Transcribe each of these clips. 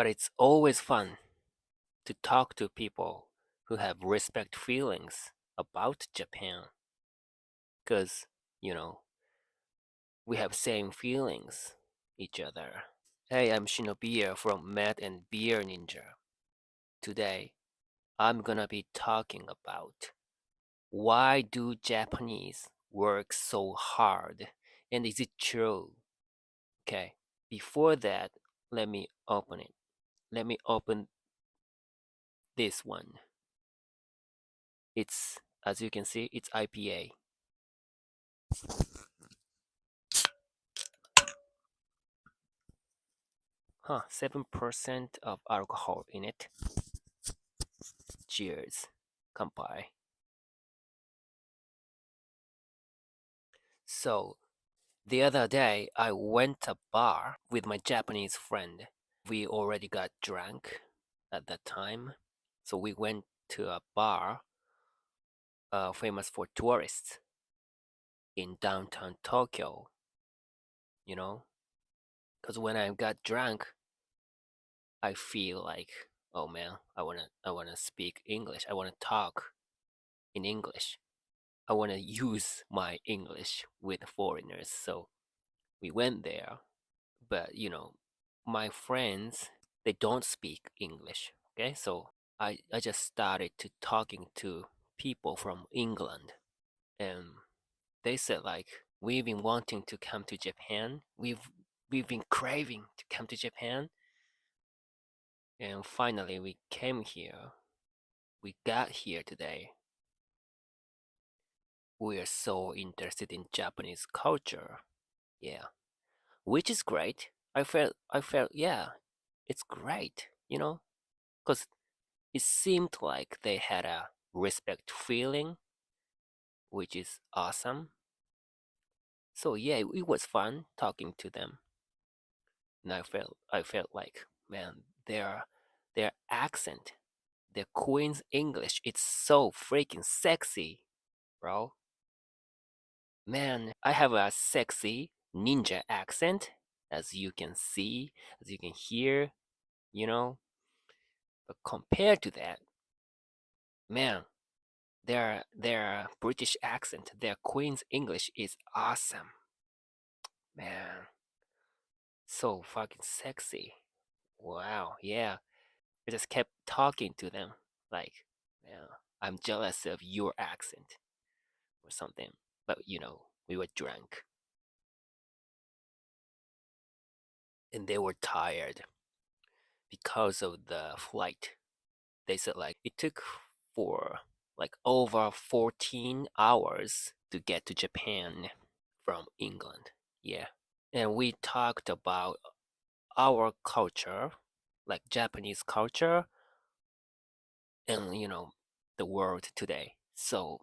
But it's always fun to talk to people who have respect feelings about Japan because, you know, we have same feelings each other. Hey, I'm Shinobier from Math and Beer Ninja. Today, I'm gonna be talking about why do Japanese work so hard and is it true? Okay, before that, let me open it. Let me open this one. It's, as you can see, it's IPA. Huh, 7% of alcohol in it. Cheers. Kanpai. So, the other day, I went to a bar with my Japanese friend. We already got drunk at that time. So we went to a bar famous for tourists in downtown Tokyo, you know? Because when I got drunk, I feel like, oh man, I wanna speak English. I wanna talk in English. I wanna use my English with foreigners. So we went there, but my friends they don't speak English. Okay, so I just started to talking to people from England, and they said like we've been wanting to come to Japan. We've been craving to come to Japan, and finally we came here. We got here today. We are so interested in Japanese culture. Yeah, which is great. I felt yeah, it's great, because it seemed like they had a respect feeling, which is awesome. So yeah, it was fun talking to them, and I felt like man, their accent, their Queen's English, it's so freaking sexy, bro. Man, I have a sexy ninja accent, as you can see, as you can hear, you know. But compared to that, man, their British accent, their Queen's English is awesome. Man, so fucking sexy. Wow, yeah. I just kept talking to them like, man, I'm jealous of your accent or something. But we were drunk and they were tired because of the flight. They said like it took for like over 14 hours to get to Japan from England. Yeah. And we talked about our culture, like Japanese culture, and the world today. So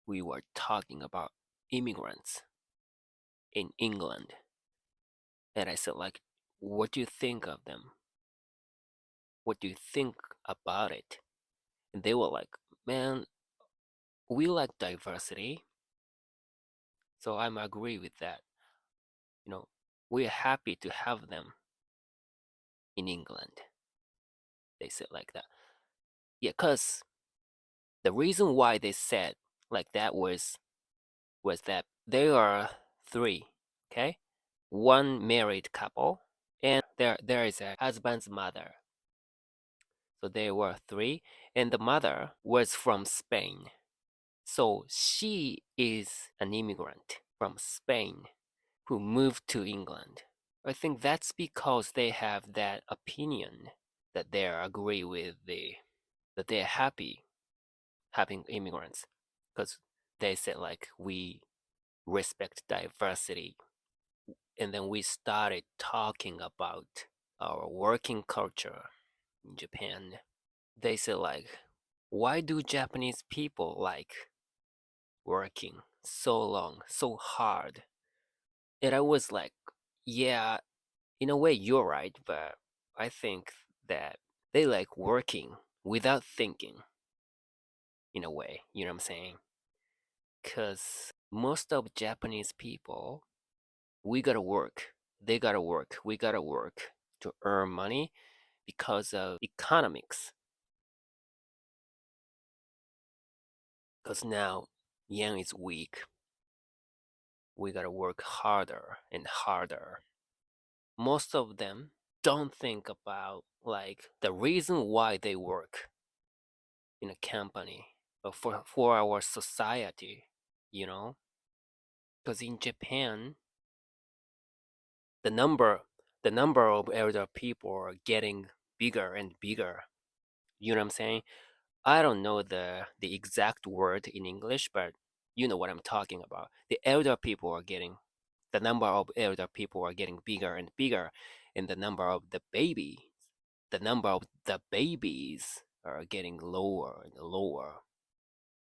we were talking about immigrants in England. And I said like, what do you think of them? What do you think about it? And they were like, man, we like diversity. So I'm agree with that. You know, we're happy to have them in England. They said like that. Yeah, cause the reason why they said like that was that they are three, okay? One married couple, and there is a husband's mother. So they were three, and the mother was from Spain. So she is an immigrant from Spain who moved to England. I think that's because they have that opinion that they agree with that they're happy having immigrants because they said like we respect diversity, and then we started talking about our working culture in Japan. They said like, why do Japanese people like working so long, so hard? And I was like, yeah, in a way you're right, but I think that they like working without thinking in a way, you know what I'm saying? Because most of Japanese people, we gotta work, they gotta work, we gotta work. to earn money because of economics. Because now yen is weak. We gotta work harder and harder. Most of them don't think about like the reason why they work in a company or for our society, you know? Because in Japan, the number the number of elder people are getting bigger and bigger. You know what I'm saying? I don't know the exact word in English, but you know what I'm talking about. The number of elder people are getting bigger and bigger, and the number of the babies are getting lower and lower.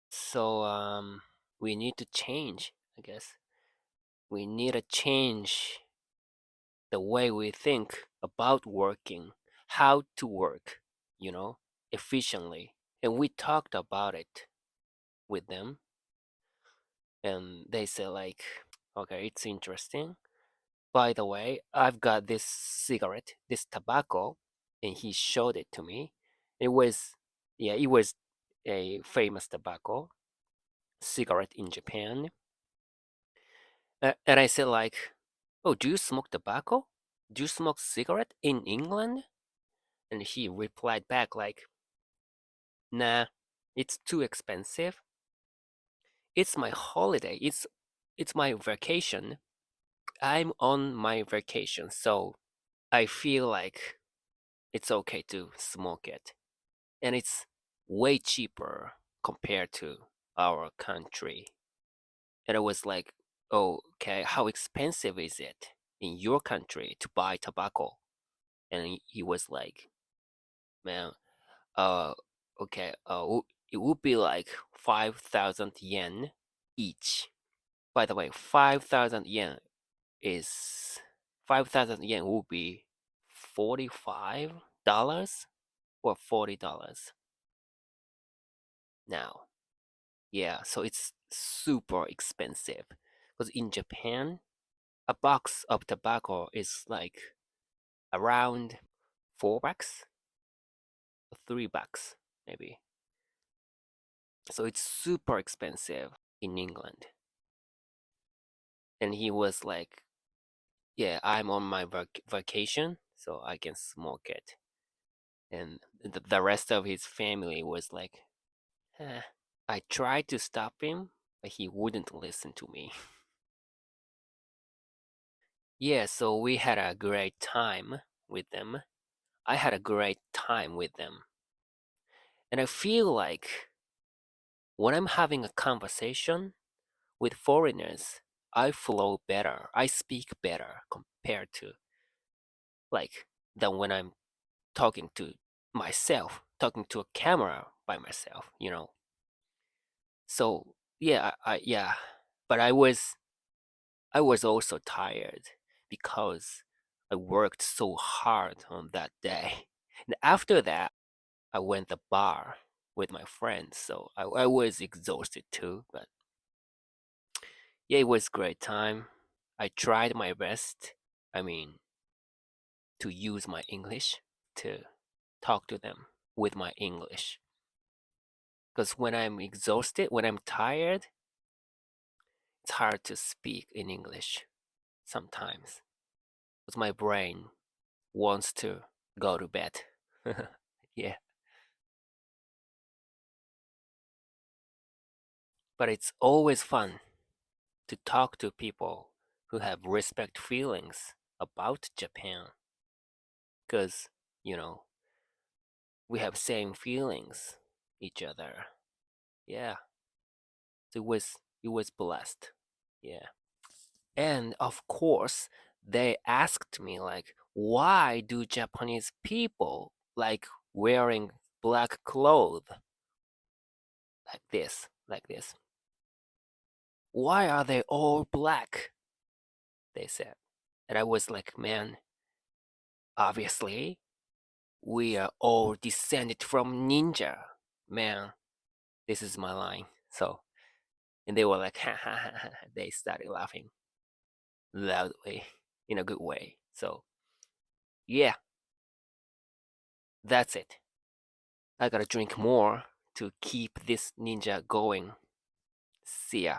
So we need to change, I guess. We need to change the way we think about working, how to work, you know, efficiently. And we talked about it with them, and they said like, okay, it's interesting. By the way, I've got this cigarette, this tobacco, and he showed it to me. It was, yeah, it was a famous tobacco cigarette in Japan. And I said like, oh, do you smoke tobacco? Do you smoke cigarette in England? And he replied back like, nah, it's too expensive. It's my holiday. It's my vacation. I'm on my vacation, so I feel like it's okay to smoke it. And it's way cheaper compared to our country. And I was like, oh, okay, how expensive is it in your country to buy tobacco? And he was like, man, uh, okay, it would be like 5,000 yen each. By the way, 5,000 yen would be $45 or $40 now. Yeah, so it's super expensive because in Japan, a box of tobacco is like around $4 or $3 maybe. So it's super expensive in England. And he was like, yeah, I'm on my vacation, so I can smoke it. And the rest of his family was like, eh. I tried to stop him, but he wouldn't listen to me. Yeah, so we had a great time with them. I had a great time with them. And I feel like when I'm having a conversation with foreigners, I flow better. I speak better compared to like than when I'm talking to myself, talking to a camera by myself, you know. So yeah, yeah, but I was also tired because I worked so hard on that day. And after that, I went to the bar with my friends, so I was exhausted too. But yeah, it was a great time. I tried my best. I mean, to use my English to talk to them with my English. Because when I'm exhausted, when I'm tired, it's hard to speak in English sometimes. Because my brain wants to go to bed. Yeah, but it's always fun to talk to people who have respect feelings about Japan. Because, you know, we have same feelings each other. Yeah, it was blessed. Yeah. And of course, they asked me like, why do Japanese people like wearing black clothes like this, like this? Why are they all black? They said. And I was like, man, obviously, we are all descended from ninja. Man, this is my line. So, and they were like, ha ha ha, ha. They started laughing loudly in a good way. So, yeah. That's it. I gotta drink more to keep this ninja going. See ya.